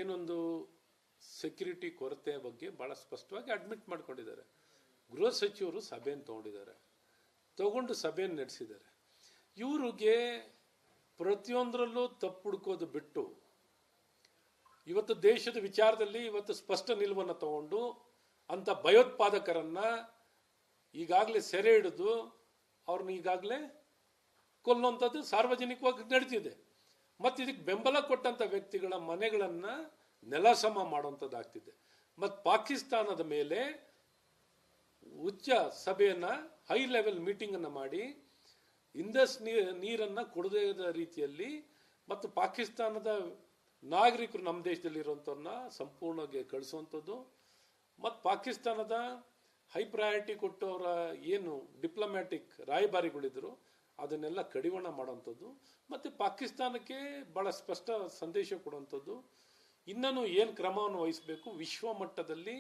ಏನೊಂದು ಸೆಕ್ಯೂರಿಟಿ ಕೊರತೆ ಬಗ್ಗೆ ಬಹಳ ಸ್ಪಷ್ಟವಾಗಿ ಅಡ್ಮಿಟ್ ಮಾಡ್ಕೊಂಡಿದ್ದಾರೆ. ಗೃಹ ಸಚಿವರು ಸಭೆಯನ್ನು ತಗೊಂಡು ಸಭೆಯನ್ನು ನಡೆಸಿದ್ದಾರೆ. ಇವರಿಗೆ ಪ್ರತಿಯೊಂದರಲ್ಲೂ ತಪ್ಪು ಹುಡುಕೋದು ಬಿಟ್ಟು ಇವತ್ತು ದೇಶದ ವಿಚಾರದಲ್ಲಿ ಇವತ್ತು ಸ್ಪಷ್ಟ ನಿಲುವನ್ನು ತಗೊಂಡು ಅಂತ ಭಯೋತ್ಪಾದಕರನ್ನ ಈಗಾಗಲೇ ಸೆರೆ ಹಿಡಿದು ಅವ್ರನ್ನ ಈಗಾಗಲೇ ಕೊಲ್ಲುವಂಥದ್ದು ಸಾರ್ವಜನಿಕವಾಗಿ ನಡೀತಿದೆ. ಮತ್ತು ಇದಕ್ಕೆ ಬೆಂಬಲ ಕೊಟ್ಟಂಥ ವ್ಯಕ್ತಿಗಳ ಮನೆಗಳನ್ನು ನೆಲಸಮ ಮಾಡುವಂಥದ್ದಾಗ್ತಿದೆ. ಮತ್ತು ಪಾಕಿಸ್ತಾನದ ಮೇಲೆ ಉಚ್ಚ ಸಭೆಯನ್ನು ಹೈ ಲೆವೆಲ್ ಮೀಟಿಂಗನ್ನು ಮಾಡಿ ಇಂಡಸ್ ನೀರನ್ನು ಕೊಡದೇ ರೀತಿಯಲ್ಲಿ ಮತ್ತು ಪಾಕಿಸ್ತಾನದ ನಾಗರಿಕರು ನಮ್ಮ ದೇಶದಲ್ಲಿ ಇರುವಂಥವ್ರನ್ನ ಸಂಪೂರ್ಣವಾಗಿ ಕಳಿಸುವಂಥದ್ದು ಮತ್ತು ಪಾಕಿಸ್ತಾನದ ಹೈ ಪ್ರಯಾರಿಟಿ ಕೊಟ್ಟು ಅವರ ಏನು ಡಿಪ್ಲೊಮ್ಯಾಟಿಕ್ ರಾಯಭಾರಿಗಳಿದ್ರು ಅದನ್ನೆಲ್ಲ ಕಡಿವಾಣ ಮಾಡುವಂಥದ್ದು ಮತ್ತು ಪಾಕಿಸ್ತಾನಕ್ಕೆ ಭಾಳ ಸ್ಪಷ್ಟ ಸಂದೇಶ ಕೊಡುವಂಥದ್ದು. ಇನ್ನೂ ಏನು ಕ್ರಮವನ್ನು ವಹಿಸಬೇಕು, ವಿಶ್ವ ಮಟ್ಟದಲ್ಲಿ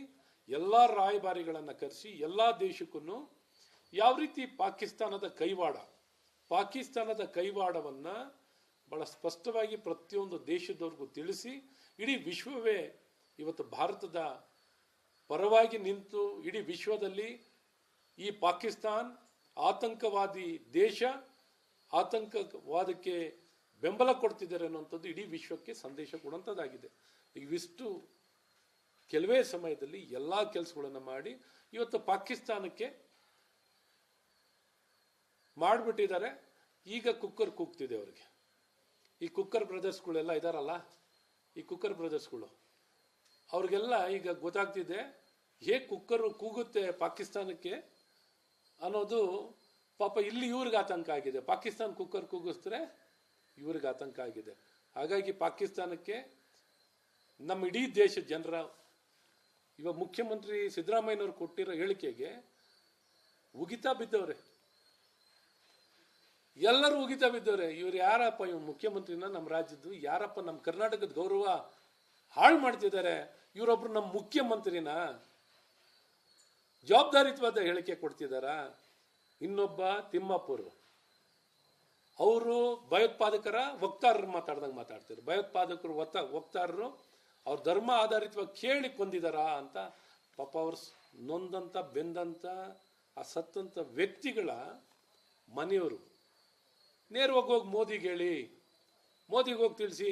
ಎಲ್ಲ ರಾಯಭಾರಿಗಳನ್ನು ಕರೆಸಿ ಎಲ್ಲ ದೇಶಕ್ಕೂ ಯಾವ ರೀತಿ ಪಾಕಿಸ್ತಾನದ ಕೈವಾಡವನ್ನು ಭಾಳ ಸ್ಪಷ್ಟವಾಗಿ ಪ್ರತಿಯೊಂದು ದೇಶದವ್ರಿಗೂ ತಿಳಿಸಿ ಇಡೀ ವಿಶ್ವವೇ ಇವತ್ತು ಭಾರತದ ಪರವಾಗಿ ನಿಂತು ಇಡೀ ವಿಶ್ವದಲ್ಲಿ ಈ ಪಾಕಿಸ್ತಾನ್ ಆತಂಕವಾದಿ ದೇಶ, ಆತಂಕವಾದಕ್ಕೆ ಬೆಂಬಲ ಕೊಡ್ತಿದ್ದಾರೆ ಅನ್ನುವಂಥದ್ದು ಇಡೀ ವಿಶ್ವಕ್ಕೆ ಸಂದೇಶ ಕೊಡುವಂಥದ್ದಾಗಿದೆ. ಇವಿಷ್ಟು ಕೆಲವೇ ಸಮಯದಲ್ಲಿ ಎಲ್ಲ ಕೆಲಸಗಳನ್ನು ಮಾಡಿ ಇವತ್ತು ಪಾಕಿಸ್ತಾನಕ್ಕೆ ಮಾಡಿಬಿಟ್ಟಿದ್ದಾರೆ. ಈಗ ಕುಕ್ಕರ್ ಕೂಗ್ತಿದೆ ಅವರಿಗೆ. ಈ ಕುಕ್ಕರ್ ಬ್ರದರ್ಸ್ಗಳೆಲ್ಲ ಇದಾರಲ್ಲ, ಈ ಕುಕ್ಕರ್ ಬ್ರದರ್ಸ್ಗಳು ಅವ್ರಿಗೆಲ್ಲ ಈಗ ಗೊತ್ತಾಗ್ತಿದೆ ಹೇಗೆ ಕುಕ್ಕರ್ ಕೂಗುತ್ತೆ ಪಾಕಿಸ್ತಾನಕ್ಕೆ ಅನ್ನೋದು. ಪಾಪ ಇಲ್ಲಿ ಇವ್ರಿಗೆ ಆತಂಕ ಆಗಿದೆ, ಪಾಕಿಸ್ತಾನ ಕುಕ್ಕರ್ ಕೂಗಿಸಿದ್ರೆ ಇವ್ರಿಗೆ ಆತಂಕ ಆಗಿದೆ. ಹಾಗಾಗಿ ಪಾಕಿಸ್ತಾನಕ್ಕೆ ನಮ್ಮ ಇಡೀ ದೇಶದ ಜನರ ಇವಾಗ ಮುಖ್ಯಮಂತ್ರಿ ಸಿದ್ದರಾಮಯ್ಯನವರು ಕೊಟ್ಟಿರೋ ಹೇಳಿಕೆಗೆ ಉಗಿತಾ ಬಿದ್ದವ್ರೆ, ಎಲ್ಲರೂ ಉಗಿತಾ ಬಿದ್ದವ್ರೆ. ಇವ್ರು ಯಾರಪ್ಪ, ಇವ್ ಮುಖ್ಯಮಂತ್ರಿನ ನಮ್ಮ ರಾಜ್ಯದ್ದು ಯಾರಪ್ಪ, ನಮ್ಮ ಕರ್ನಾಟಕದ ಗೌರವ ಹಾಳು ಮಾಡ್ತಿದ್ದಾರೆ, ಇವರೊಬ್ರು ನಮ್ಮ ಮುಖ್ಯಮಂತ್ರಿನ ಜವಾಬ್ದಾರಿತ್ವದ ಹೇಳಿಕೆ ಕೊಡ್ತಿದಾರ. ಇನ್ನೊಬ್ಬ ತಿಮ್ಮಾಪುರ್ ಅವರು ಭಯೋತ್ಪಾದಕರ ವಕ್ತಾರರು ಮಾತಾಡ್ದಂಗೆ ಮಾತಾಡ್ತಾರೆ. ಭಯೋತ್ಪಾದಕರು ವಕ್ತಾರರು ಅವ್ರ ಧರ್ಮ ಆಧಾರಿತವಾಗಿ ಕೇಳಿ ಕೊಂದಿದಾರ ಅಂತ ಪಾಪ ಅವ್ರು ನೊಂದಂತ ಬೆಂದಂತ ಆ ಸತ್ತಂತ ವ್ಯಕ್ತಿಗಳ ಮನೆಯವರು ನೇರವಾಗಿ ಹೋಗಿ ಮೋದಿಗೆ ಹೋಗಿ ತಿಳಿಸಿ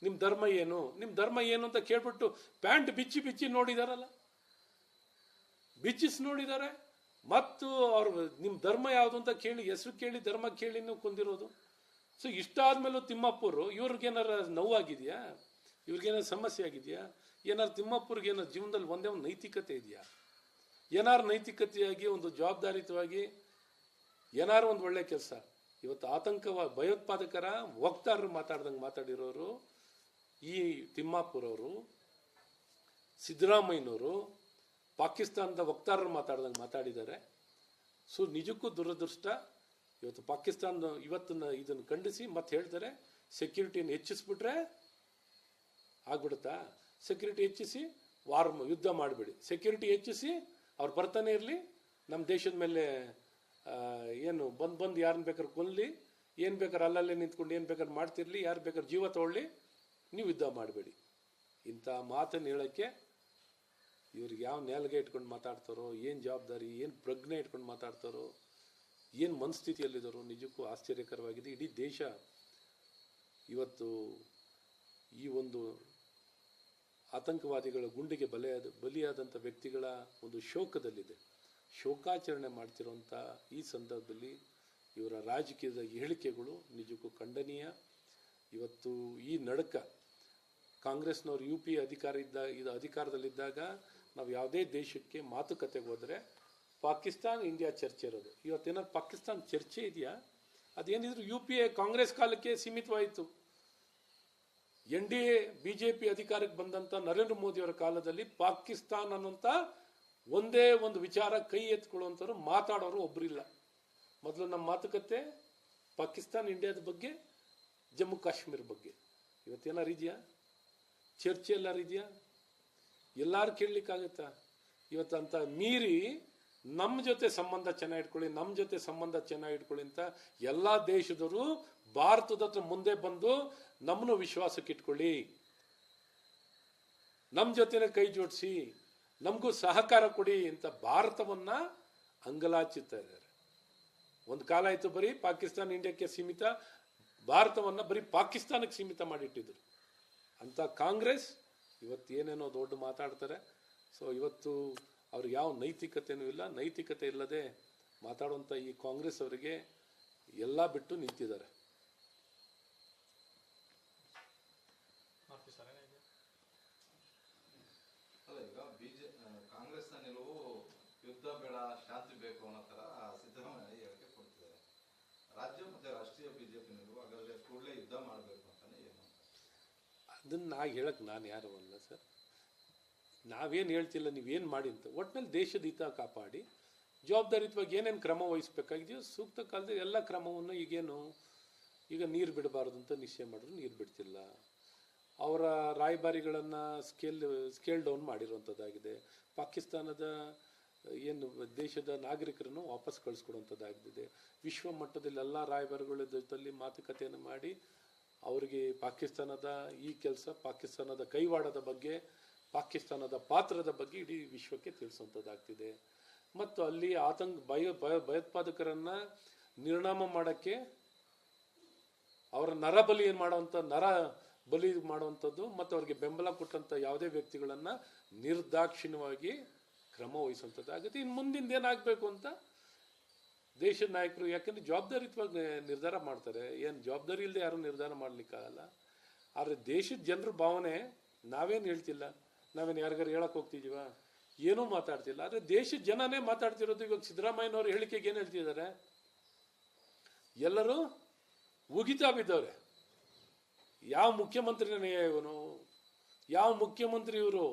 ನಿಮ್ಮ ಧರ್ಮ ಏನು ಅಂತ ಕೇಳ್ಬಿಟ್ಟು ಪ್ಯಾಂಟ್ ಬಿಚ್ಚಿ ನೋಡಿದಾರಲ್ಲ, ಬಿಚ್ಚಿಸಿ ನೋಡಿದ್ದಾರೆ. ಮತ್ತು ಅವ್ರು ನಿಮ್ಮ ಧರ್ಮ ಯಾವುದು ಅಂತ ಕೇಳಿ, ಹೆಸರು ಕೇಳಿ, ಧರ್ಮ ಕೇಳಿ ಕೊಂದಿರೋದು. ಸೊ ಇಷ್ಟಾದ್ಮೇಲೂ ತಿಮ್ಮಪ್ಪರು ಇವ್ರಿಗೇನಾರ ನೋವಾಗಿದೆಯಾ, ಇವ್ರಿಗೇನಾರು ಸಮಸ್ಯೆ ಆಗಿದೆಯಾ, ಏನಾರು ತಿಮ್ಮಪ್ಪರಿಗೆ ಏನಾರು ಜೀವನದಲ್ಲಿ ಒಂದೇ ಒಂದು ನೈತಿಕತೆ ಇದೆಯಾ, ಏನಾರು ನೈತಿಕತೆಯಾಗಿ ಒಂದು ಜವಾಬ್ದಾರಿತವಾಗಿ ಏನಾರು ಒಂದು ಒಳ್ಳೆ ಕೆಲಸ. ಇವತ್ತು ಭಯೋತ್ಪಾದಕರ ವಕ್ತಾರರು ಮಾತಾಡ್ದಂಗೆ ಮಾತಾಡಿರೋರು ಈ ತಿಮ್ಮಾಪುರವರು, ಸಿದ್ದರಾಮಯ್ಯನವರು ಪಾಕಿಸ್ತಾನದ ವಕ್ತಾರರು ಮಾತಾಡ್ದಂಗೆ ಮಾತಾಡಿದ್ದಾರೆ. ಸೊ ನಿಜಕ್ಕೂ ದುರದೃಷ್ಟ. ಇವತ್ತು ಪಾಕಿಸ್ತಾನ ಇದನ್ನು ಖಂಡಿಸಿ ಮತ್ತೆ ಹೇಳ್ತಾರೆ ಸೆಕ್ಯೂರಿಟಿಯನ್ನು ಹೆಚ್ಚಿಸ್ಬಿಟ್ರೆ ಆಗ್ಬಿಡುತ್ತಾ, ಸೆಕ್ಯೂರಿಟಿ ಹೆಚ್ಚಿಸಿ ಯುದ್ಧ ಮಾಡಬೇಡಿ, ಸೆಕ್ಯೂರಿಟಿ ಹೆಚ್ಚಿಸಿ ಅವ್ರು ಬರ್ತಾನೆ ಇರಲಿ, ನಮ್ಮ ದೇಶದ ಮೇಲೆ ಏನು ಬಂದು ಯಾರನ್ನ ಬೇಕಾದ್ರೆ ಕೊಲ್ಲಿ, ಏನು ಬೇಕಾದ್ರೆ ಅಲ್ಲಲ್ಲೇ ನಿಂತ್ಕೊಂಡು ಏನು ಬೇಕಾದ್ರೆ ಮಾಡ್ತಿರ್ಲಿ, ಯಾರು ಬೇಕಾದ್ರೆ ಜೀವ ತಗೊಳ್ಳಿ, ನೀವು ಯುದ್ಧ ಮಾಡಬೇಡಿ. ಇಂಥ ಮಾತನ್ನು ಹೇಳೋಕ್ಕೆ ಇವ್ರಿಗೆ ಯಾವ ನೇಲ್ಗೆ ಇಟ್ಕೊಂಡು ಮಾತಾಡ್ತಾರೋ, ಏನು ಜವಾಬ್ದಾರಿ, ಏನು ಪ್ರಜ್ಞೆ ಇಟ್ಕೊಂಡು ಮಾತಾಡ್ತಾರೋ, ಏನು ಮನಸ್ಥಿತಿಯಲ್ಲಿದ್ದಾರೋ ನಿಜಕ್ಕೂ ಆಶ್ಚರ್ಯಕರವಾಗಿದೆ. ಇಡೀ ದೇಶ ಇವತ್ತು ಈ ಒಂದು ಆತಂಕವಾದಿಗಳ ಗುಂಡಿಗೆ ಬಲಿಯಾದಂಥ ವ್ಯಕ್ತಿಗಳ ಒಂದು ಶೋಕದಲ್ಲಿದೆ. ಶೋಕಾಚರಣೆ ಮಾಡ್ತಿರೋಂಥ ಈ ಸಂದರ್ಭದಲ್ಲಿ ಇವರ ರಾಜಕೀಯದ ಹೇಳಿಕೆಗಳು ನಿಜಕ್ಕೂ ಖಂಡನೀಯ. ಇವತ್ತು ಈ ನಡಕ ಕಾಂಗ್ರೆಸ್ನವರು UP ಅಧಿಕಾರದಲ್ಲಿದ್ದಾಗ ನಾವು ಯಾವುದೇ ದೇಶಕ್ಕೆ ಮಾತುಕತೆಗೆ ಹೋದರೆ ಪಾಕಿಸ್ತಾನ್ ಇಂಡಿಯಾ ಚರ್ಚೆ ಇರೋದು. ಇವತ್ತೇನಾದ್ರು ಪಾಕಿಸ್ತಾನ್ ಚರ್ಚೆ ಇದೆಯಾ? ಅದೇನಿದ್ರು UPA ಕಾಂಗ್ರೆಸ್ ಕಾಲಕ್ಕೆ ಸೀಮಿತವಾಯಿತು. NDA BJP ಅಧಿಕಾರಕ್ಕೆ ಬಂದಂಥ ನರೇಂದ್ರ ಮೋದಿಯವರ ಕಾಲದಲ್ಲಿ ಪಾಕಿಸ್ತಾನ್ ಅನ್ನೋಂಥ ಒಂದೇ ಒಂದು ವಿಚಾರ ಕೈ ಎತ್ಕೊಳ್ಳುವಂಥವ್ರು ಮಾತಾಡೋರು ಒಬ್ಬರಿಲ್ಲ. ಮೊದಲು ನಮ್ಮ ಮಾತುಕತೆ ಪಾಕಿಸ್ತಾನ್ ಇಂಡಿಯಾದ ಬಗ್ಗೆ, ಜಮ್ಮು ಕಾಶ್ಮೀರ ಬಗ್ಗೆ. ಇವತ್ತೇನಾರು ಇದೆಯಾ ಚರ್ಚೆ? ಎಲ್ಲಾರು ಇದೆಯಾ? ಎಲ್ಲಾರು ಕೇಳಲಿಕ್ಕಾಗತ್ತಾ? ಇವತ್ತಂತ ಮೀರಿ ನಮ್ಮ ಜೊತೆ ಸಂಬಂಧ ಚೆನ್ನಾಗಿ ಇಟ್ಕೊಳ್ಳಿ ಅಂತ ಎಲ್ಲ ದೇಶದವರು ಭಾರತದ ಹತ್ರ ಮುಂದೆ ಬಂದು ನಮ್ಮನ್ನು ವಿಶ್ವಾಸಕ್ಕೆ ಇಟ್ಕೊಳ್ಳಿ. ನಮ್ಮ ಜೊತೆನೆ ಕೈ ಜೋಡಿಸಿ ನಮಗೂ ಸಹಕಾರ ಕೊಡಿ ಅಂತ ಭಾರತವನ್ನ ಅಂಗಲಾಚುತ್ತಾ ಇದ್ದಾರೆ. ಒಂದು ಕಾಲ ಆಯಿತು ಬರೀ ಪಾಕಿಸ್ತಾನ ಇಂಡಿಯಾಕ್ಕೆ ಸೀಮಿತ, ಭಾರತವನ್ನ ಬರೀ ಪಾಕಿಸ್ತಾನಕ್ಕೆ ಸೀಮಿತ ಮಾಡಿಟ್ಟಿದ್ರು ಅಂತ ಕಾಂಗ್ರೆಸ್ ಇವತ್ತು ಏನೇನೋ ದೊಡ್ಡ ಮಾತಾಡ್ತಾರೆ. ಸೊ ಇವತ್ತು ಅವ್ರಿಗೆ ಯಾವ ನೈತಿಕತೆನೂ ಇಲ್ಲ. ನೈತಿಕತೆ ಇಲ್ಲದೆ ಮಾತಾಡುವಂಥ ಈ ಕಾಂಗ್ರೆಸ್ ಅವರಿಗೆ ಎಲ್ಲ ಬಿಟ್ಟು ನಿಂತಿದ್ದಾರೆ. ಕಾಂಗ್ರೆಸ್ನ ನಿಲುವು ಯುದ್ಧ ಬೇಡ, ಶಾಂತಿ ಬೇಕು ಅನ್ನೋ ತರ ಸಿದ್ದರಾಮಯ್ಯ ಹೇಳಿಕೆ ಕೊಡ್ತಿದ್ದಾರೆ. ರಾಜ್ಯ ಮತ್ತೆ ರಾಷ್ಟ್ರೀಯ ಬಿಜೆಪಿ ನಿಲುವು ಹಾಗಾದ್ರೆ ಕೂಡಲೇ ಯುದ್ಧ ಮಾಡಬೇಕು ಅಂತಾನೆ ಏನು? ಅದನ್ನ ಹೇಳಕ್ ನಾನು ಯಾರು ಅಲ್ಲ ಸರ್. ನಾವೇನು ಹೇಳ್ತಿಲ್ಲ, ನೀವೇನು ಮಾಡಿ ಅಂತ. ಒಟ್ಟಿನಲ್ಲಿ ದೇಶದ ಹಿತ ಕಾಪಾಡಿ ಜವಾಬ್ದಾರಿಯುತವಾಗಿ ಏನೇನು ಕ್ರಮ ವಹಿಸ್ಬೇಕಾಗಿದೆಯೋ ಸೂಕ್ತ ಕಾಲದಲ್ಲಿ ಎಲ್ಲ ಕ್ರಮವನ್ನು ಈಗ ನೀರು ಬಿಡಬಾರ್ದು ಅಂತ ನಿಶ್ಚಯ ಮಾಡಿದ್ರು, ನೀರು ಬಿಡ್ತಿಲ್ಲ. ಅವರ ರಾಯಭಾರಿಗಳನ್ನು ಸ್ಕೇಲ್ ಡೌನ್ ಮಾಡಿರುವಂಥದ್ದಾಗಿದೆ. ಪಾಕಿಸ್ತಾನದ ಏನು ದೇಶದ ನಾಗರಿಕರನ್ನು ವಾಪಸ್ ಕಳಿಸ್ಕೊಡುವಂಥದ್ದಾಗಿದೆ. ವಿಶ್ವ ಮಟ್ಟದಲ್ಲಿ ಎಲ್ಲ ರಾಯಭಾರಿಗಳ ಜೊತೆಯಲ್ಲಿ ಮಾತುಕತೆಯನ್ನು ಮಾಡಿ ಅವರಿಗೆ ಪಾಕಿಸ್ತಾನದ ಈ ಕೆಲಸ, ಪಾಕಿಸ್ತಾನದ ಕೈವಾಡದ ಬಗ್ಗೆ, ಪಾಕಿಸ್ತಾನದ ಪಾತ್ರದ ಬಗ್ಗೆ ಇಡೀ ವಿಶ್ವಕ್ಕೆ ತಿಳಿಸುವಂಥದ್ದಾಗ್ತಿದೆ. ಮತ್ತು ಅಲ್ಲಿ ಭಯೋತ್ಪಾದಕರನ್ನು ನಿರ್ನಾಮ ಮಾಡೋಕ್ಕೆ ಅವರ ನರಬಲಿ ಏನು ಮಾಡುವಂಥ ಬಲಿ ಮಾಡುವಂಥದ್ದು ಮತ್ತು ಅವ್ರಿಗೆ ಬೆಂಬಲ ಕೊಟ್ಟಂಥ ಯಾವುದೇ ವ್ಯಕ್ತಿಗಳನ್ನು ನಿರ್ದಾಕ್ಷಿಣ್ಯವಾಗಿ ಕ್ರಮ ವಹಿಸುವಂಥದ್ದಾಗುತ್ತೆ. ಇನ್ನು ಮುಂದಿಂದ ಏನಾಗಬೇಕು ಅಂತ ದೇಶದ ನಾಯಕರು, ಯಾಕೆಂದರೆ ಜವಾಬ್ದಾರಿಯುತವಾಗಿ ನಿರ್ಧಾರ ಮಾಡ್ತಾರೆ. ಏನು ಜವಾಬ್ದಾರಿ ಇಲ್ಲದೆ ಯಾರು ನಿರ್ಧಾರ ಮಾಡಲಿಕ್ಕಾಗಲ್ಲ. ಆದರೆ ದೇಶದ ಜನರ ಭಾವನೆ ನಾವೇನು ಹೇಳ್ತಿಲ್ಲ, ನಾವೇನು ಯಾರಿಗಾರು ಹೇಳಕ್ಕೆ ಹೋಗ್ತಿದ್ದೀವ, ಏನೂ ಮಾತಾಡ್ತಿಲ್ಲ. ಆದರೆ ದೇಶದ ಜನನೇ ಮಾತಾಡ್ತಿರೋದು. ಇವಾಗ ಸಿದ್ದರಾಮಯ್ಯನವ್ರ ಹೇಳಿಕೆಗೆ ಏನು ಹೇಳ್ತಿದ್ದಾರೆ, ಎಲ್ಲರೂ ಉಗಿತಾ ಬಿದ್ದವ್ರೆ. ಯಾವ ಮುಖ್ಯಮಂತ್ರಿನೇ ಇವನು, ಯಾವ ಮುಖ್ಯಮಂತ್ರಿ ಇವರು,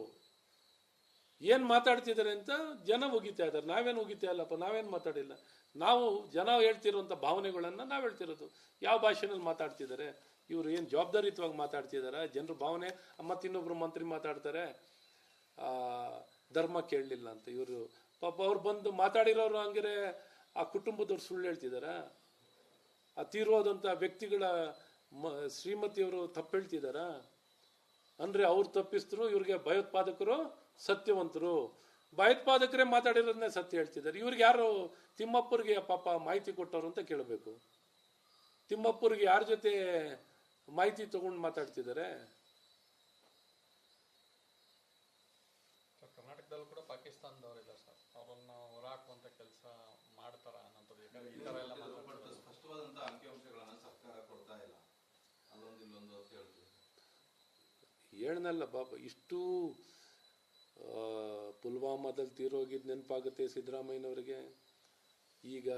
ಏನು ಮಾತಾಡ್ತಿದ್ದಾರೆ ಅಂತ ಜನ ಉಗಿತಾ ಇದ್ದಾರೆ. ನಾವೇನು ಉಗಿತಾ ಇಲ್ಲಪ್ಪ, ನಾವೇನು ಮಾತಾಡಿಲ್ಲ. ನಾವು ಜನ ಹೇಳ್ತಿರುವಂಥ ಭಾವನೆಗಳನ್ನು ನಾವು ಹೇಳ್ತಿರೋದು. ಯಾವ ಭಾಷೆನಲ್ಲಿ ಮಾತಾಡ್ತಿದ್ದಾರೆ ಇವರು, ಏನು ಜವಾಬ್ದಾರಿಯುತವಾಗಿ ಮಾತಾಡ್ತಿದ್ದಾರೆ ಜನರ ಭಾವನೆ. ಮತ್ತಿನ್ನೊಬ್ರು ಮಂತ್ರಿ ಮಾತಾಡ್ತಾರೆ ಧರ್ಮ ಕೇಳಲಿಲ್ಲ ಅಂತ. ಇವರು ಪಾಪ ಅವ್ರು ಬಂದು ಮಾತಾಡಿರೋರು ಹಂಗಿರೆ ಆ ಕುಟುಂಬದವ್ರು ಸುಳ್ಳು ಹೇಳ್ತಿದಾರ, ಆ ತೀರೋದಂಥ ವ್ಯಕ್ತಿಗಳ ಶ್ರೀಮತಿಯವರು ತಪ್ಪು ಹೇಳ್ತಿದಾರ ಅಂದರೆ ಅವ್ರು ತಪ್ಪಿಸ್ತರು, ಇವ್ರಿಗೆ ಭಯೋತ್ಪಾದಕರು ಸತ್ಯವಂತರು. ಭಯೋತ್ಪಾದಕರೇ ಮಾತಾಡಿರೋದನ್ನೇ ಸತ್ಯ ಹೇಳ್ತಿದ್ದಾರೆ. ಇವ್ರಿಗೆ ಯಾರು ತಿಮ್ಮಪ್ಪರಿಗೆ ಪಾಪ ಮಾಹಿತಿ ಕೊಟ್ಟವರು ಅಂತ ಕೇಳಬೇಕು. ತಿಮ್ಮಪ್ಪರಿಗೆ ಯಾರ ಜೊತೆ ಮಾಹಿತಿ ತಗೊಂಡು ಮಾತಾಡ್ತಿದ್ದಾರೆ? ಕರ್ನಾಟಕದಲ್ಲೂ ಕೂಡ ಪಾಕಿಸ್ತಾನದವರಿಲ್ಲ ಸರ್, ಅವರನ್ನ ಹೊರಹಾಕುವಂತ ಕೆಲಸ ಮಾಡ್ತಾರ ಅನ್ನೋದು ಈ ತರ ಎಲ್ಲ ಸ್ಪಷ್ಟವಾದಂತ ಅಂಕಿಅಂಶಗಳನ್ನ ಸರ್ಕಾರ ಕೊಡ್ತಾ ಇಲ್ಲ, ಅಲ್ಲೊಂದು ಇಲ್ಲೊಂದು ಅಂತ ಹೇಳ್ತೀವಿ. ಹೇಳನಲ್ಲ ಬಾಬಾ, ಇಷ್ಟು ಪುಲ್ವಾಮಾದಲ್ಲಿ ತೀರೋಗಿದ್ದು ನೆನಪಾಗುತ್ತೆ ಸಿದ್ದರಾಮಯ್ಯನವರಿಗೆ. ಈಗ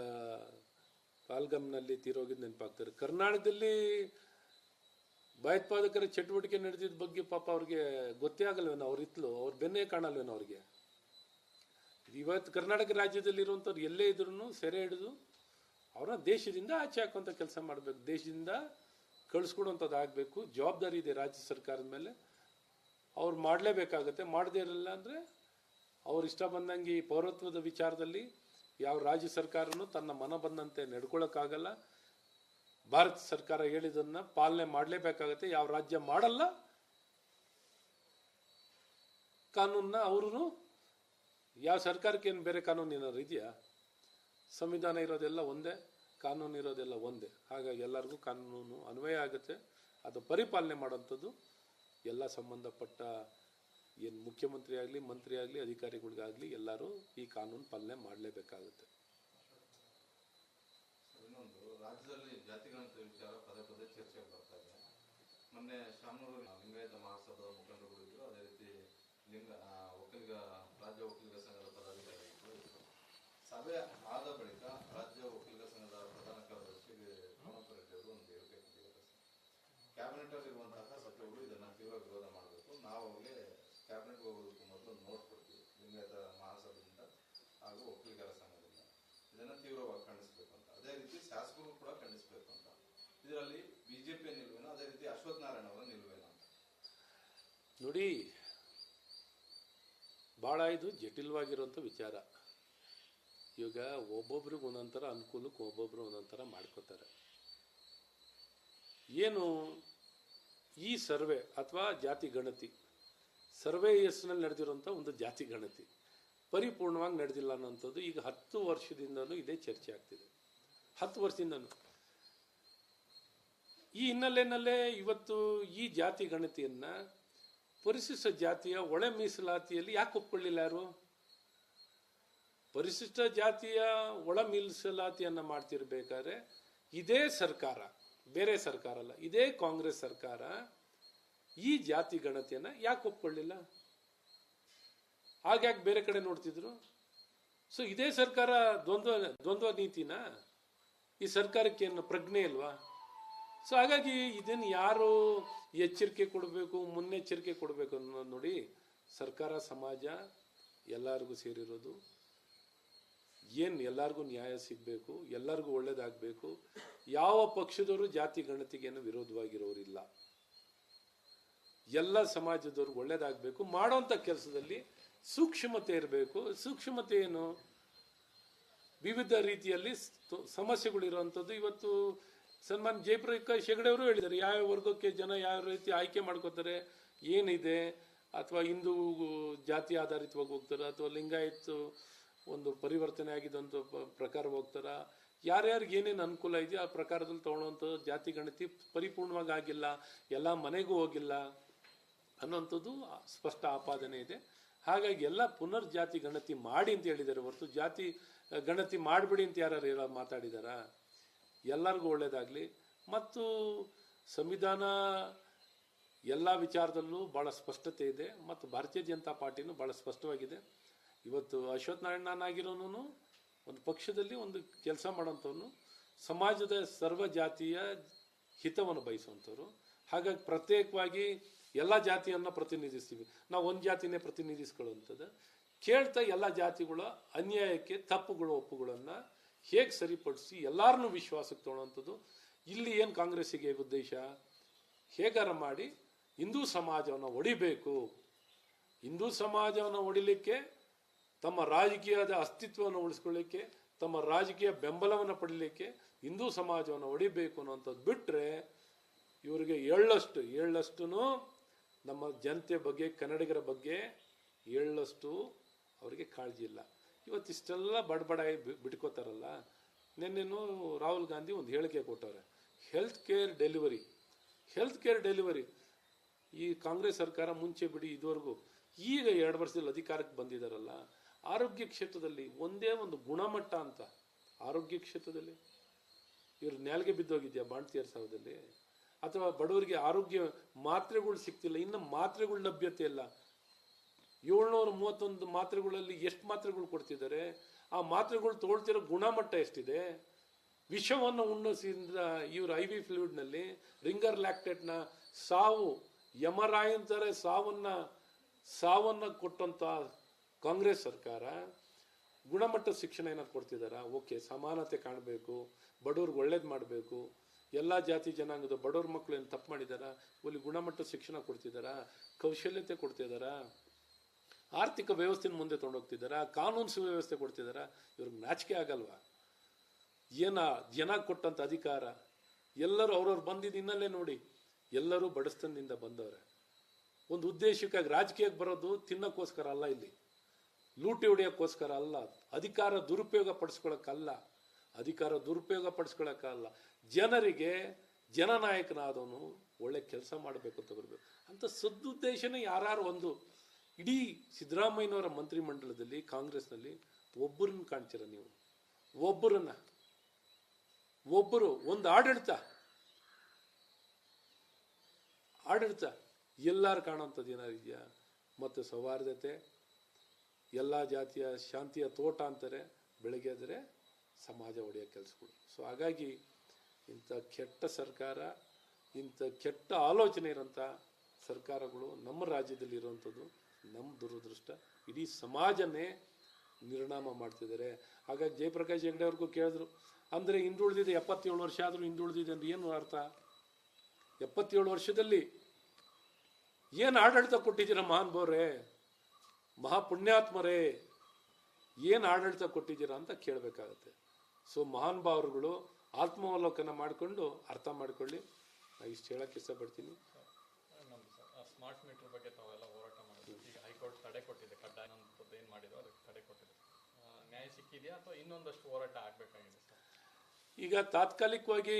ಪಾಲ್ಗಮ್ನಲ್ಲಿ ತೀರೋಗಿದ್ದು ನೆನಪಾಗ್ತಾರೆ. ಕರ್ನಾಟಕದಲ್ಲಿ ಭಯೋತ್ಪಾದಕರ ಚಟುವಟಿಕೆ ನಡೆದಿದ್ದ ಬಗ್ಗೆ ಪಾಪ ಅವ್ರಿಗೆ ಗೊತ್ತೇ ಆಗಲ್ವೇನೋ, ಅವ್ರಿತ್ಲು ಅವ್ರ ಬೆನ್ನೇ ಕಾಣಲ್ವೇನೋ ಅವ್ರಿಗೆ. ಇವತ್ತು ಕರ್ನಾಟಕ ರಾಜ್ಯದಲ್ಲಿರುವಂಥವ್ರು ಎಲ್ಲೇ ಇದ್ರೂ ಸೆರೆ ಹಿಡಿದು ಅವ್ರನ್ನ ದೇಶದಿಂದ ಆಚೆ ಹಾಕುವಂಥ ಕೆಲಸ ಮಾಡಬೇಕು, ದೇಶದಿಂದ ಕಳಿಸ್ಕೊಡುವಂಥದ್ದು ಆಗಬೇಕು. ಜವಾಬ್ದಾರಿ ಇದೆ ರಾಜ್ಯ ಸರ್ಕಾರದ ಮೇಲೆ, ಅವ್ರು ಮಾಡಲೇಬೇಕಾಗತ್ತೆ. ಮಾಡದೇ ಇರಲಿಲ್ಲ ಅಂದರೆ ಅವ್ರು ಇಷ್ಟ ಬಂದಂಗೆ ಈ ಪೌರತ್ವದ ವಿಚಾರದಲ್ಲಿ ಯಾವ ರಾಜ್ಯ ಸರ್ಕಾರನೂ ತನ್ನ ಮನ ಬಂದಂತೆ ನಡ್ಕೊಳ್ಳೋಕ್ಕಾಗಲ್ಲ. ಭಾರತ ಸರ್ಕಾರ ಹೇಳಿದನ್ನ ಪಾಲನೆ ಮಾಡಲೇಬೇಕಾಗತ್ತೆ. ಯಾವ ರಾಜ್ಯ ಮಾಡಲ್ಲ ಕಾನೂನನ್ನ, ಅವರು ಯಾವ ಸರ್ಕಾರಕ್ಕೆ ಏನು ಬೇರೆ ಕಾನೂನು ಏನಾದ್ರು ಇದೆಯಾ? ಸಂವಿಧಾನ ಇರೋದೆಲ್ಲ ಒಂದೇ, ಕಾನೂನು ಇರೋದೆಲ್ಲ ಒಂದೇ. ಹಾಗಾಗಿ ಎಲ್ಲರಿಗೂ ಕಾನೂನು ಅನ್ವಯ ಆಗುತ್ತೆ. ಅದು ಪರಿಪಾಲನೆ ಮಾಡೋಂಥದ್ದು ಎಲ್ಲ ಸಂಬಂಧಪಟ್ಟ ಏನು ಮುಖ್ಯಮಂತ್ರಿ ಆಗಲಿ, ಮಂತ್ರಿ ಆಗಲಿ, ಅಧಿಕಾರಿಗಳಿಗಾಗಲಿ ಎಲ್ಲರೂ ಈ ಕಾನೂನು ಪಾಲನೆ ಮಾಡಲೇಬೇಕಾಗುತ್ತೆ. ಇನ್ನೊಂದು, ರಾಜ್ಯದಲ್ಲಿ ಜಾತಿಗಣತಿ ವಿಚಾರ ಪದೇ ಪದೇ ಚರ್ಚೆಗೆ ಬರ್ತಾ ಇದೆ. ಮೊನ್ನೆ ಶಾಮನೂರು ಲಿಂಗಾಯತ ಮಹಾಸಭಾದ ಮುಖಂಡರು ಇದ್ರು, ಅದೇ ರೀತಿ ರಾಜ್ಯ ಒಕ್ಕಲಿಗ ಸಂಘದ ಪದಾಧಿಕಾರಿಗಳು ಇದ್ರು. ಸಭೆ ಆದ ಬಳಿಕ ರಾಜ್ಯ ಒಕ್ಕಲಿಗ ಸಂಘದ ಪ್ರಧಾನ ಕಾರ್ಯದರ್ಶಿ ಮನೋಹರ್ ರೆಡ್ಡಿ ಅವರು ಒಂದು ಹೇಳಿಕೆ ಕೊಟ್ಟಿದ್ದಾರೆ. ಕ್ಯಾಬಿನೆಟ್ ಅಲ್ಲಿ ಇರುವಂತಹ ಸಚಿವರು ಇದನ್ನ ತೀವ್ರ ವಿರೋಧ ಮಾಡಬೇಕು, ನಾವು ಅವ್ರಿಗೆ ಕ್ಯಾಬಿನೆಟ್ ಹೋಗೋದಕ್ಕೂ ಮೊದಲು ನೋಟ್ ಕೊಡ್ತೀವಿ ಲಿಂಗಾಯತ ಮಹಾಸಭೆಯಿಂದ ಹಾಗೂ ಒಕ್ಕಲಿಗರ ಸಂಘದಿಂದ, ಇದನ್ನ ತೀವ್ರವಾಗಿ ಖಂಡಿಸಬೇಕು ಅಂತ. ಅದೇ ರೀತಿ ಶಾಸಕರು ಕೂಡ ಖಂಡಿಸಬೇಕು ಅಂತ. ಇದರಲ್ಲಿ ಬಿಜೆಪಿ ನಿಲುವೇನು, ಅದೇ ರೀತಿ ಅಶ್ವಥ್ ನಾರಾಯಣ ಅವರ ನಿಲುವೇನು ಅಂತ ನೋಡಿ. ಭಾಳ ಇದು ಜಟಿಲವಾಗಿರುವಂಥ ವಿಚಾರ. ಈಗ ಒಬ್ಬೊಬ್ರಿಗೆ ಒಂದೊಂಥರ ಅನುಕೂಲಕ್ಕೆ ಒಬ್ಬೊಬ್ರು ಒಂದೊಂಥರ ಮಾಡ್ಕೋತಾರೆ. ಏನು ಈ ಸರ್ವೆ ಅಥವಾ ಜಾತಿ ಗಣತಿ ಸರ್ವೆ ಹೆಸರಿನಲ್ಲಿ ನಡೆದಿರುವಂಥ ಒಂದು ಜಾತಿ ಗಣತಿ ಪರಿಪೂರ್ಣವಾಗಿ ನಡೆದಿಲ್ಲ ಅನ್ನೋಂಥದ್ದು ಈಗ 10 ವರ್ಷದಿಂದನೂ ಇದೇ ಚರ್ಚೆ ಆಗ್ತಿದೆ. 10 ವರ್ಷದಿಂದನೂ ಈ ಹಿನ್ನೆಲೆಯಲ್ಲೇ ಇವತ್ತು ಈ ಜಾತಿ ಗಣತಿಯನ್ನ ಪರಿಶಿಷ್ಟ ಜಾತಿಯ ಒಳ ಮೀಸಲಾತಿಯಲ್ಲಿ ಯಾಕೆ ಒಪ್ಕೊಳ್ಳಿಲ್ಲ ಯಾರು? ಪರಿಶಿಷ್ಟ ಜಾತಿಯ ಒಳ ಮೀಸಲಾತಿಯನ್ನ ಮಾಡ್ತಿರ್ಬೇಕಾದ್ರೆ ಇದೇ ಸರ್ಕಾರ, ಬೇರೆ ಸರ್ಕಾರ ಅಲ್ಲ, ಇದೇ ಕಾಂಗ್ರೆಸ್ ಸರ್ಕಾರ ಈ ಜಾತಿ ಗಣತಿಯನ್ನ ಯಾಕೆ ಒಪ್ಕೊಳ್ಳಿಲ್ಲ? ಹಾಗ್ಯಾಕೆ ಬೇರೆ ಕಡೆ ನೋಡ್ತಿದ್ರು? ಸೊ ಇದೇ ಸರ್ಕಾರ ದ್ವಂದ್ವ ನೀತಿನ? ಈ ಸರ್ಕಾರಕ್ಕೆ ಏನು ಪ್ರಜ್ಞೆ ಇಲ್ವಾ? ಸೊ ಹಾಗಾಗಿ ಇದನ್ನು ಯಾರು ಎಚ್ಚರಿಕೆ ಕೊಡಬೇಕು, ಮುನ್ನೆಚ್ಚರಿಕೆ ಕೊಡಬೇಕು ಅನ್ನೋದು ನೋಡಿ, ಸರ್ಕಾರ ಸಮಾಜ ಎಲ್ಲರಿಗೂ ಸೇರಿರೋದು. ಏನು ಎಲ್ಲರಿಗೂ ನ್ಯಾಯ ಸಿಗಬೇಕು, ಎಲ್ಲರಿಗೂ ಒಳ್ಳೇದಾಗಬೇಕು. ಯಾವ ಪಕ್ಷದವರು ಜಾತಿ ಗಣತಿಗೇನು ವಿರೋಧವಾಗಿರೋರಿಲ್ಲ. ಎಲ್ಲ ಸಮಾಜದವ್ರು ಒಳ್ಳೇದಾಗಬೇಕು. ಮಾಡೋಂಥ ಕೆಲಸದಲ್ಲಿ ಸೂಕ್ಷ್ಮತೆ ಇರಬೇಕು. ಸೂಕ್ಷ್ಮತೆ ಏನು? ವಿವಿಧ ರೀತಿಯಲ್ಲಿ ಸಮಸ್ಯೆಗಳಿರುವಂಥದ್ದು. ಇವತ್ತು ಸನ್ಮಾನ್ ಜಯಪ್ರಕಾಶ್ ಹೆಗಡೆ ಅವರು ಹೇಳಿದ್ದಾರೆ, ಯಾವ ವರ್ಗಕ್ಕೆ ಜನ ಯಾವ ರೀತಿ ಆಯ್ಕೆ ಮಾಡ್ಕೋತಾರೆ, ಏನಿದೆ, ಅಥವಾ ಹಿಂದೂ ಜಾತಿ ಆಧಾರಿತವಾಗಿ ಹೋಗ್ತಾರೆ, ಅಥವಾ ಲಿಂಗಾಯತ್ ಒಂದು ಪರಿವರ್ತನೆ ಆಗಿದ್ದಂಥ ಪ್ರಕಾರ ಹೋಗ್ತಾರ, ಯಾರ್ಯಾರಿಗೆ ಏನೇನು ಅನುಕೂಲ ಇದೆಯೋ ಆ ಪ್ರಕಾರದಲ್ಲಿ ತೊಗೊಳ್ಳೋವಂಥದ್ದು. ಜಾತಿ ಗಣತಿ ಪರಿಪೂರ್ಣವಾಗಿ ಆಗಿಲ್ಲ, ಎಲ್ಲ ಮನೆಗೂ ಹೋಗಿಲ್ಲ ಅನ್ನೋಂಥದ್ದು ಸ್ಪಷ್ಟ ಆಪಾದನೆ ಇದೆ. ಹಾಗಾಗಿ ಎಲ್ಲ ಪುನರ್ ಜಾತಿ ಗಣತಿ ಮಾಡಿ ಅಂತ ಹೇಳಿದ್ದಾರೆ ಹೊರತು ಜಾತಿ ಗಣತಿ ಮಾಡಿಬಿಡಿ ಅಂತ ಯಾರು ಮಾತಾಡಿದಾರ? ಎಲ್ಲರಿಗೂ ಒಳ್ಳೇದಾಗಲಿ. ಮತ್ತು ಸಂವಿಧಾನ ಎಲ್ಲ ವಿಚಾರದಲ್ಲೂ ಭಾಳ ಸ್ಪಷ್ಟತೆ ಇದೆ, ಮತ್ತು ಭಾರತೀಯ ಜನತಾ ಪಾರ್ಟಿನೂ ಭಾಳ ಸ್ಪಷ್ಟವಾಗಿದೆ. ಇವತ್ತು ಅಶ್ವಥ್ ನಾರಾಯಣನಾಗಿರೋನು ಒಂದು ಪಕ್ಷದಲ್ಲಿ ಒಂದು ಕೆಲಸ ಮಾಡೋಂಥವ್ನು, ಸಮಾಜದ ಸರ್ವ ಜಾತಿಯ ಹಿತವನ್ನು ಬಯಸುವಂಥವ್ರು. ಹಾಗಾಗಿ ಪ್ರತ್ಯೇಕವಾಗಿ ಎಲ್ಲ ಜಾತಿಯನ್ನು ಪ್ರತಿನಿಧಿಸ್ತೀವಿ ನಾವು, ಒಂದು ಜಾತಿನೇ ಪ್ರತಿನಿಧಿಸ್ಕೊಳ್ಳುವಂಥದ್ದು. ಕೇಳ್ತಾ ಎಲ್ಲ ಜಾತಿಗಳ ಅನ್ಯಾಯಕ್ಕೆ ತಪ್ಪುಗಳು ಒಪ್ಪುಗಳನ್ನು ಹೇಗೆ ಸರಿಪಡಿಸಿ ಎಲ್ಲರನ್ನೂ ವಿಶ್ವಾಸಕ್ಕೆ ತೊಗೊಳ್ಳೋವಂಥದ್ದು. ಇಲ್ಲಿ ಏನು ಕಾಂಗ್ರೆಸ್ಸಿಗೆ ಉದ್ದೇಶ? ಹೇಗಾರ ಮಾಡಿ ಹಿಂದೂ ಸಮಾಜವನ್ನು ಒಡಿಬೇಕು, ಹಿಂದೂ ಸಮಾಜವನ್ನು ಒಡಿಲಿಕ್ಕೆ, ತಮ್ಮ ರಾಜಕೀಯದ ಅಸ್ತಿತ್ವವನ್ನು ಉಳಿಸ್ಕೊಳ್ಳಿಕ್ಕೆ, ತಮ್ಮ ರಾಜಕೀಯ ಬೆಂಬಲವನ್ನು ಪಡೀಲಿಕ್ಕೆ ಹಿಂದೂ ಸಮಾಜವನ್ನು ಒಡಿಬೇಕು ಅನ್ನೋಂಥದ್ದು ಬಿಟ್ಟರೆ ಇವರಿಗೆ ಎಳ್ಳಷ್ಟು ನಮ್ಮ ಜನತೆ ಬಗ್ಗೆ, ಕನ್ನಡಿಗರ ಬಗ್ಗೆ ಎಳ್ಳಷ್ಟು ಅವರಿಗೆ ಕಾಳಜಿ ಇಲ್ಲ. ಇವತ್ತಿಷ್ಟೆಲ್ಲ ಬಡಬಡಾಯಿ ಬಿಟ್ಕೋತಾರಲ್ಲ. ನಿನ್ನೆನೂ ರಾಹುಲ್ ಗಾಂಧಿ ಒಂದು ಹೇಳಿಕೆ ಕೊಟ್ಟವ್ರೆ, ಹೆಲ್ತ್ ಕೇರ್ ಡೆಲಿವರಿ ಈ ಕಾಂಗ್ರೆಸ್ ಸರ್ಕಾರ ಮುಂಚೆ ಬಿಡಿ ಇದುವರೆಗೂ, ಈಗ 2 ವರ್ಷದಲ್ಲಿ ಅಧಿಕಾರಕ್ಕೆ ಬಂದಿದ್ದಾರಲ್ಲ, ಆರೋಗ್ಯ ಕ್ಷೇತ್ರದಲ್ಲಿ ಒಂದೇ ಒಂದು ಗುಣಮಟ್ಟ ಅಂತ ಆರೋಗ್ಯ ಕ್ಷೇತ್ರದಲ್ಲಿ ಇವ್ರು ನ್ಯಾಲ್ಗೆ ಬಿದ್ದೋಗಿದ್ಯಾ ಬಾಣ್ತಿಯರ್ ಸಾವಿರದಲ್ಲಿ? ಅಥವಾ ಬಡವರಿಗೆ ಆರೋಗ್ಯ ಮಾತ್ರೆಗಳು ಸಿಗ್ತಿಲ್ಲ, ಇನ್ನು ಮಾತ್ರೆಗಳ ಲಭ್ಯತೆ ಇಲ್ಲ. 731 ಮಾತ್ರೆಗಳಲ್ಲಿ ಎಷ್ಟು ಮಾತ್ರೆಗಳು ಕೊಡ್ತಿದ್ದಾರೆ? ಆ ಮಾತ್ರೆಗಳು ತಗೊಳ್ತಿರೋ ಗುಣಮಟ್ಟ ಎಷ್ಟಿದೆ? ವಿಷವನ್ನು ಉಣ್ಣಸಿಂದ ಇವರು IV ಫ್ಲೂಯಿಡ್ನಲ್ಲಿ ರಿಂಗರ್ ಲ್ಯಾಕ್ಟೇಟ್ನ ಸಾವು, ಯಮರಾಯಂತಾರೆ ಸಾವನ್ನ ಕೊಟ್ಟಂತ ಕಾಂಗ್ರೆಸ್ ಸರ್ಕಾರ ಗುಣಮಟ್ಟ ಶಿಕ್ಷಣ ಏನಾದ್ರು ಕೊಡ್ತಿದ್ದಾರಾ? ಓಕೆ, ಸಮಾನತೆ ಕಾಣಬೇಕು, ಬಡವ್ರಿಗೆ ಒಳ್ಳೇದು ಮಾಡಬೇಕು, ಎಲ್ಲ ಜಾತಿ ಜನಾಂಗದ ಬಡವ್ರ ಮಕ್ಕಳು ಏನು ತಪ್ಪು ಮಾಡಿದಾರಾ? ಇಲ್ಲಿ ಗುಣಮಟ್ಟ ಶಿಕ್ಷಣ ಕೊಡ್ತಿದ್ದಾರಾ? ಕೌಶಲ್ಯತೆ ಕೊಡ್ತಿದ್ದಾರಾ? ಆರ್ಥಿಕ ವ್ಯವಸ್ಥೆನ ಮುಂದೆ ತೊಗೊಂಡೋಗ್ತಿದ್ದಾರಾ? ಕಾನೂನು ಸುವ್ಯವಸ್ಥೆ ಕೊಡ್ತಿದ್ದಾರಾ? ಇವ್ರಿಗೆ ನಾಚಿಕೆ ಆಗಲ್ವಾ? ಜನ ಕೊಟ್ಟಂತ ಅಧಿಕಾರ ಎಲ್ಲರೂ ಅವ್ರವ್ರು ಬಂದಿದ್ದ ಹಿನ್ನೆಲೆ ನೋಡಿ, ಎಲ್ಲರೂ ಬಡಸ್ತನದಿಂದ ಬಂದವ್ರೆ. ಒಂದು ಉದ್ದೇಶಕ್ಕಾಗಿ ರಾಜಕೀಯಕ್ಕೆ ಬರೋದು ತಿನ್ನಕ್ಕೋಸ್ಕರ ಅಲ್ಲ, ಇಲ್ಲಿ ಲೂಟಿ ಹೊಡೆಯೋಕ್ಕೋಸ್ಕರ ಅಲ್ಲ, ಅಧಿಕಾರ ದುರುಪಯೋಗ ಪಡಿಸ್ಕೊಳಕ್ಕಲ್ಲ. ಜನರಿಗೆ ಜನನಾಯಕನಾದವನು ಒಳ್ಳೆ ಕೆಲಸ ಮಾಡಬೇಕು ಅಂತ ಬರಬೇಕು ಅಂತ ಸದುದ್ದೇಶನೇ ಯಾರು ಒಂದು. ಇಡೀ ಸಿದ್ದರಾಮಯ್ಯನವರ ಮಂತ್ರಿಮಂಡಲದಲ್ಲಿ ಕಾಂಗ್ರೆಸ್ನಲ್ಲಿ ಒಬ್ಬರನ್ನ ಕಾಣ್ತೀರ ನೀವು? ಒಬ್ಬರು ಒಂದು ಆಡಳಿತ ಎಲ್ಲರೂ ಕಾಣೋಂಥದ್ದು ಏನಾರಿದೆಯಾ? ಮತ್ತು ಸೌಹಾರ್ದತೆ, ಎಲ್ಲ ಜಾತಿಯ ಶಾಂತಿಯ ತೋಟ ಅಂತಾರೆ, ಬೆಳಗ್ಗೆ ಆದರೆ ಸಮಾಜ ಒಡೆಯೋ ಕೆಲಸಗಳು. ಸೊ ಹಾಗಾಗಿ ಇಂಥ ಕೆಟ್ಟ ಸರ್ಕಾರ, ಇಂಥ ಕೆಟ್ಟ ಆಲೋಚನೆ ಇರೋಂಥ ಸರ್ಕಾರಗಳು ನಮ್ಮ ರಾಜ್ಯದಲ್ಲಿ ಇರುವಂಥದ್ದು ನಮ್ಮ ದುರದೃಷ್ಟ. ಇಡೀ ಸಮಾಜನೇ ನಿರ್ನಾಮ ಮಾಡ್ತಿದ್ದಾರೆ. ಹಾಗಾಗಿ ಜಯಪ್ರಕಾಶ್ ಹೆಗಡೆ ಅವ್ರಿಗೂ ಕೇಳಿದ್ರು, ಅಂದರೆ ಹಿಂದುಳಿದಿದೆ 77 ವರ್ಷ ಆದರೂ ಹಿಂದುಳಿದಿದೆ ಅಂದ್ರೆ ಏನು ಅರ್ಥ? 77 ವರ್ಷದಲ್ಲಿ ಏನು ಆಡಳಿತ ಕೊಟ್ಟಿದ್ದೀರ ಮಹಾನುಭಾವರೇ, ಮಹಾಪುಣ್ಯಾತ್ಮರೇ, ಏನು ಆಡಳಿತ ಕೊಟ್ಟಿದ್ದೀರಾ ಅಂತ ಕೇಳಬೇಕಾಗತ್ತೆ. ಸೊ ಮಹಾನುಭಾವರುಗಳು ಆತ್ಮಾವಲೋಕನ ಮಾಡಿಕೊಂಡು ಅರ್ಥ ಮಾಡ್ಕೊಳ್ಳಿ. ನಾನು ಇಷ್ಟು ಹೇಳಕ್ಕೆ ಇಷ್ಟಪಡ್ತೀನಿ. ಸ್ಮಾರ್ಟ್ ಮೀಟರ್ ಬಗ್ಗೆ ತಾವೆಲ್ಲ ಹೋರಾಟ ಮಾಡಿದ್ವಿ. ಸಿಕ್ಕಿದೆಯಾ ಅಥವಾ ಇನ್ನೊಂದಷ್ಟು ಹೋರಾಟ ಆಗಬೇಕಾಗಿದೆ ಸರ್? ಈಗ ತಾತ್ಕಾಲಿಕವಾಗಿ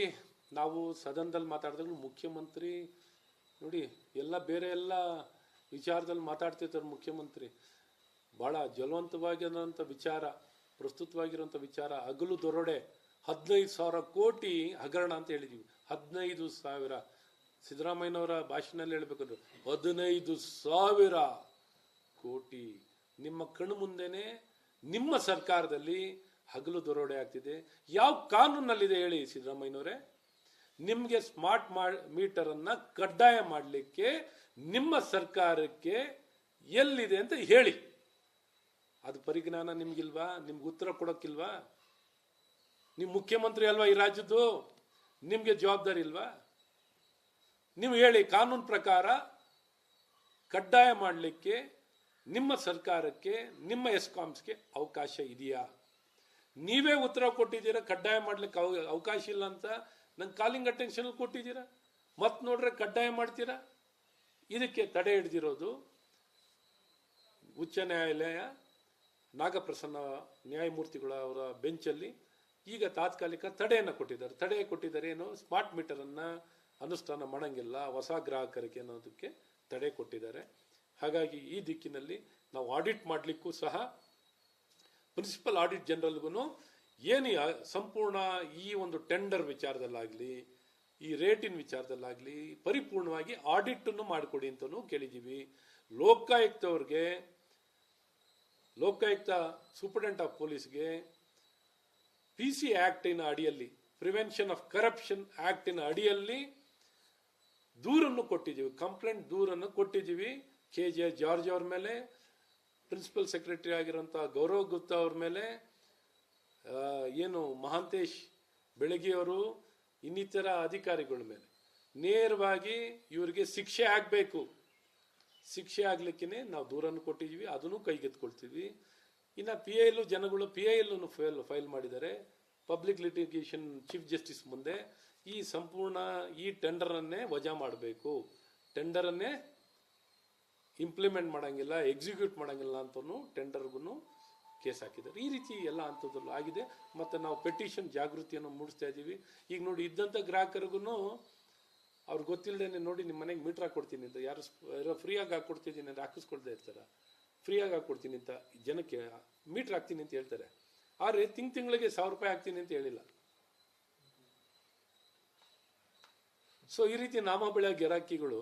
ನಾವು ಸದನದಲ್ಲಿ ಮಾತಾಡಿದಾಗ ಮುಖ್ಯಮಂತ್ರಿ ನೋಡಿ ಎಲ್ಲ ಬೇರೆ ಎಲ್ಲ ವಿಚಾರದಲ್ಲಿ ಮಾತಾಡ್ತಿರ್ತಾರೆ. ಮುಖ್ಯಮಂತ್ರಿ ಭಾಳ ಜಲವಂತವಾಗಿರೋಂಥ ವಿಚಾರ, ಪ್ರಸ್ತುತವಾಗಿರೋಂಥ ವಿಚಾರ ಹಗಲು ದೊರಡೆ 15,000 ಕೋಟಿ ಹಗರಣ ಅಂತ ಹೇಳಿದ್ವಿ. 15,000 ಸಿದ್ದರಾಮಯ್ಯನವರ ಭಾಷಣದಲ್ಲಿ ಹೇಳ್ಬೇಕಂದ್ರೆ 15,000 ಕೋಟಿ ನಿಮ್ಮ ಕಣ್ಣು ಮುಂದೆನೆ ನಿಮ್ಮ ಸರ್ಕಾರದಲ್ಲಿ ಹಗಲು ದೊರಡೆ ಆಗ್ತಿದೆ. ಯಾವ ಕಾನೂನಲ್ಲಿದೆ ಹೇಳಿ ಸಿದ್ದರಾಮಯ್ಯನವರೇ? ನಿಮಗೆ ಸ್ಮಾರ್ಟ್ ಮೀಟರ್ ಅನ್ನ ಕಡ್ಡಾಯ ಮಾಡಲಿಕ್ಕೆ ನಿಮ್ಮ ಸರ್ಕಾರಕ್ಕೆ ಎಲ್ಲಿದೆ ಅಂತ ಹೇಳಿ. ಅದು ಪರಿಜ್ಞಾನ ನಿಮ್ಗಿಲ್ವಾ? ನಿಮ್ಗೆ ಉತ್ತರ ಕೊಡೋಕ್ಕಿಲ್ವಾ? ನೀವು ಮುಖ್ಯಮಂತ್ರಿ ಅಲ್ವಾ ಈ ರಾಜ್ಯದ್ದು? ನಿಮ್ಗೆ ಜವಾಬ್ದಾರಿ ಇಲ್ವಾ? ನೀವು ಹೇಳಿ, ಕಾನೂನು ಪ್ರಕಾರ ಕಡ್ಡಾಯ ಮಾಡಲಿಕ್ಕೆ ನಿಮ್ಮ ಸರ್ಕಾರಕ್ಕೆ, ನಿಮ್ಮ ಎಸ್ಕಾಮ್ಸ್ಗೆ ಅವಕಾಶ ಇದೆಯಾ? ನೀವೇ ಉತ್ತರ ಕೊಟ್ಟಿದ್ದೀರಾ ಕಡ್ಡಾಯ ಮಾಡ್ಲಿಕ್ಕೆ ಅವಕಾಶ ಇಲ್ಲ ಅಂತ. ನಂಗೆ ಕಾಲಿಂಗ್ ಅಟೆನ್ಷನ್ ಕೊಟ್ಟಿದ್ದೀರಾ, ಮತ್ ನೋಡ್ರೆ ಕಡ್ಡಾಯ ಮಾಡ್ತೀರಾ. ಇದಕ್ಕೆ ತಡೆ ಹಿಡಿದಿರೋದು ಉಚ್ಚ ನ್ಯಾಯಾಲಯ ನಾಗಪ್ರಸನ್ನ ನ್ಯಾಯಮೂರ್ತಿಗಳ ಅವರ ಬೆಂಚಲ್ಲಿ ಈಗ ತಾತ್ಕಾಲಿಕ ತಡೆಯನ್ನು ಕೊಟ್ಟಿದ್ದಾರೆ. ತಡೆ ಕೊಟ್ಟಿದ್ದಾರೆ ಏನು? ಸ್ಮಾರ್ಟ್ ಮೀಟರ್ ಅನ್ನ ಅನುಷ್ಠಾನ ಮಾಡಂಗಿಲ್ಲ ಹೊಸ ಗ್ರಾಹಕರಿಗೆ ಅನ್ನೋದಕ್ಕೆ ತಡೆ ಕೊಟ್ಟಿದ್ದಾರೆ. ಹಾಗಾಗಿ ಈ ದಿಕ್ಕಿನಲ್ಲಿ ನಾವು ಆಡಿಟ್ ಮಾಡಲಿಕ್ಕೂ ಸಹ ಪ್ರಿನ್ಸಿಪಲ್ ಆಡಿಟ್ ಜನರಲ್ಗೂ ಏನು ಸಂಪೂರ್ಣ ಈ ಒಂದು ಟೆಂಡರ್ ವಿಚಾರದಲ್ಲಾಗಲಿ, ಈ ರೇಟಿನ ವಿಚಾರದಲ್ಲಾಗಲಿ ಪರಿಪೂರ್ಣವಾಗಿ ಆಡಿಟನ್ನು ಮಾಡಿಕೊಡಿ ಅಂತಲೂ ಕೇಳಿದ್ದೀವಿ. ಲೋಕಾಯುಕ್ತ ಸೂಪರಿಂಟೆಂಡೆಂಟ್ ಆಫ್ ಪೊಲೀಸ್ಗೆ PC ಆಕ್ಟಿನ ಅಡಿಯಲ್ಲಿ, ಪ್ರಿವೆನ್ಷನ್ ಆಫ್ ಕರಪ್ಷನ್ ಆಕ್ಟಿನ ಅಡಿಯಲ್ಲಿ ದೂರನ್ನು ಕೊಟ್ಟಿದ್ದೀವಿ, ಕಂಪ್ಲೇಂಟ್ ದೂರನ್ನು ಕೊಟ್ಟಿದ್ದೀವಿ. KJ ಜಾರ್ಜ್ ಅವ್ರ ಮೇಲೆ, ಪ್ರಿನ್ಸಿಪಲ್ ಸೆಕ್ರೆಟರಿ ಆಗಿರೋಂಥ ಗೌರವ್ ಗುಪ್ತಾ ಅವ್ರ ಮೇಲೆ, ಏನು ಮಹಾಂತೇಶ್ ಬೆಳಗಿಯವರು, ಇನ್ನಿತರ ಅಧಿಕಾರಿಗಳ ಮೇಲೆ ನೇರವಾಗಿ ಇವರಿಗೆ ಶಿಕ್ಷೆ ಆಗಬೇಕು. ಶಿಕ್ಷೆ ಆಗ್ಲಿಕ್ಕೆ ನಾವು ದೂರನ್ನು ಕೊಟ್ಟಿದ್ದೀವಿ, ಅದನ್ನು ಕೈಗೆತ್ಕೊಳ್ತೀವಿ. ಇನ್ನು PIL ಜನಗಳು PIL ಫೈಲ್ ಮಾಡಿದ್ದಾರೆ ಪಬ್ಲಿಕ್ ಲಿಟಿಗೇಷನ್ ಚೀಫ್ ಜಸ್ಟಿಸ್ ಮುಂದೆ. ಈ ಸಂಪೂರ್ಣ ಈ ಟೆಂಡರ್ ಅನ್ನೇ ವಜಾ ಮಾಡಬೇಕು, ಟೆಂಡರ್ ಅನ್ನೇ ಇಂಪ್ಲಿಮೆಂಟ್ ಮಾಡಂಗಿಲ್ಲ, ಎಕ್ಸಿಕ್ಯೂಟ್ ಮಾಡಂಗಿಲ್ಲ ಅಂತನೂ ಟೆಂಡರ್ಗೂ ಕೇಸ್ ಹಾಕಿದ್ದಾರೆ. ಈ ರೀತಿ ಎಲ್ಲ ಹಂತದಲ್ಲೂ ಆಗಿದೆ. ಮತ್ತು ನಾವು ಪೆಟಿಷನ್ ಜಾಗೃತಿಯನ್ನು ಮೂಡಿಸ್ತಾ ಇದ್ದೀವಿ. ಈಗ ನೋಡಿ, ಇದ್ದಂಥ ಗ್ರಾಹಕರಿಗೂ ಅವ್ರಿಗೆ ಗೊತ್ತಿಲ್ಲದೇನೆ ನೋಡಿ ನಿಮ್ಮ ಮನೆಗೆ ಮೀಟ್ರ್ ಹಾಕೊಡ್ತೀನಿ ಅಂತ ಯಾರು ಫ್ರೀಯಾಗಿ ಹಾಕ್ಕೊಡ್ತಿದ್ದೀನಿ ಅಂತ ಹಾಕಿಸ್ಕೊಳ್ತಾ ಇರ್ತಾರೆ. ಫ್ರೀಯಾಗಿ ಹಾಕ್ಕೊಡ್ತೀನಿ ಅಂತ ಜನಕ್ಕೆ ಮೀಟ್ರ್ ಹಾಕ್ತೀನಿ ಅಂತ ಹೇಳ್ತಾರೆ. ಆದರೆ ತಿಂಗಳಿಗೆ 1,000 ರೂಪಾಯಿ ಹಾಕ್ತೀನಿ ಅಂತ ಹೇಳಿಲ್ಲ. ಸೊ ಈ ರೀತಿ ನಾಮ ಬೆಳೆಯ ಗಿರಾಕಿಗಳು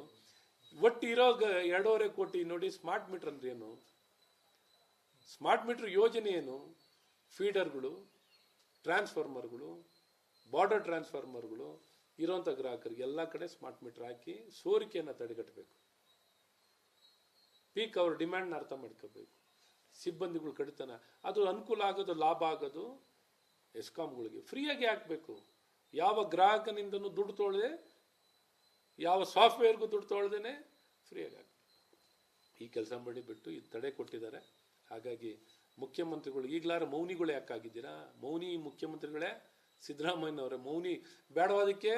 ಒಟ್ಟು ಇರೋ 2.5 ಕೋಟಿ ನೋಡಿ. ಸ್ಮಾರ್ಟ್ ಮೀಟರ್ ಅಂದ್ರೆ ಏನು? ಸ್ಮಾರ್ಟ್ ಮೀಟರ್ ಯೋಜನೆ ಏನು? ಫೀಡರ್ಗಳು, ಟ್ರಾನ್ಸ್ಫಾರ್ಮರ್ಗಳು, ಬಾರ್ಡರ್ ಟ್ರಾನ್ಸ್ಫಾರ್ಮರ್ಗಳು ಇರೋಂಥ ಗ್ರಾಹಕರಿಗೆ ಎಲ್ಲ ಕಡೆ ಸ್ಮಾರ್ಟ್ ಮೀಟರ್ ಹಾಕಿ ಸೋರಿಕೆಯನ್ನು ತಡೆಗಟ್ಟಬೇಕು. ಪೀಕ್ ಅವ್ರ ಡಿಮ್ಯಾಂಡ್ನ ಅರ್ಥ ಮಾಡ್ಕೋಬೇಕು. ಸಿಬ್ಬಂದಿಗಳು ಕಡಿತನ, ಅದು ಅನುಕೂಲ ಆಗೋದು, ಲಾಭ ಆಗೋದು ಎಸ್ಕಾಮ್ಗಳಿಗೆ. ಫ್ರೀಯಾಗಿ ಹಾಕಬೇಕು. ಯಾವ ಗ್ರಾಹಕನಿಂದನೂ ದುಡ್ಡು ತೊಗೊಳ್ಳದೆ, ಯಾವ ಸಾಫ್ಟ್ವೇರ್ಗೂ ದುಡ್ಡು ತೊಗೊಳ್ದೇನೆ ಫ್ರೀಯಾಗಿ ಹಾಕಿ ಈ ಕೆಲಸ ಮಾಡಿಬಿಟ್ಟು ಈ ತಡೆ ಕೊಟ್ಟಿದ್ದಾರೆ. ಹಾಗಾಗಿ ಮುಖ್ಯಮಂತ್ರಿಗಳು ಈಗಲಾರು ಮೌನಿಗಳು ಯಾಕಾಗಿದ್ದೀರಾ? ಮೌನಿ ಮುಖ್ಯಮಂತ್ರಿಗಳೇ ಸಿದ್ದರಾಮಯ್ಯನವರೇ ಮೌನಿ ಬೇಡವಾದಕ್ಕೆ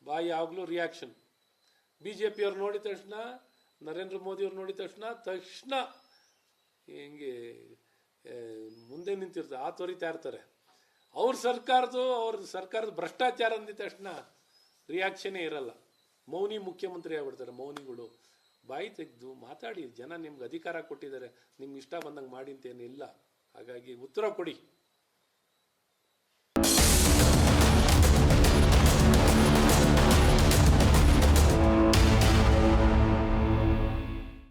ಬಾಯಿ ಯಾವಾಗಲೂ ರಿಯಾಕ್ಷನ್. BJP ಅವ್ರು ನೋಡಿದ ತಕ್ಷಣ, ನರೇಂದ್ರ ಮೋದಿ ಅವ್ರು ನೋಡಿದ ತಕ್ಷಣ ಹಿಂಗೆ ಮುಂದೆ ನಿಂತಿರ್ತಾರೆ, ತೊರಿತಾ ಇರ್ತಾರೆ. ಅವ್ರ ಸರ್ಕಾರದ ಭ್ರಷ್ಟಾಚಾರ ಅಂದಿದ ತಕ್ಷಣ ರಿಯಾಕ್ಷನೇ ಇರಲ್ಲ. ಮೌನಿ ಮುಖ್ಯಮಂತ್ರಿ ಆಗ್ಬಿಡ್ತಾರೆ. ಮೌನಿಗಳು ಬಾಯಿ ತೆಗೆದು ಮಾತಾಡಿ. ಜನ ನಿಮ್ಗೆ ಅಧಿಕಾರ ಕೊಟ್ಟಿದ್ದಾರೆ, ನಿಮ್ಗೆ ಇಷ್ಟ ಬಂದಂಗೆ ಮಾಡಿ ಅಂತೇನಿಲ್ಲ. ಹಾಗಾಗಿ ಉತ್ತರ ಕೊಡಿ.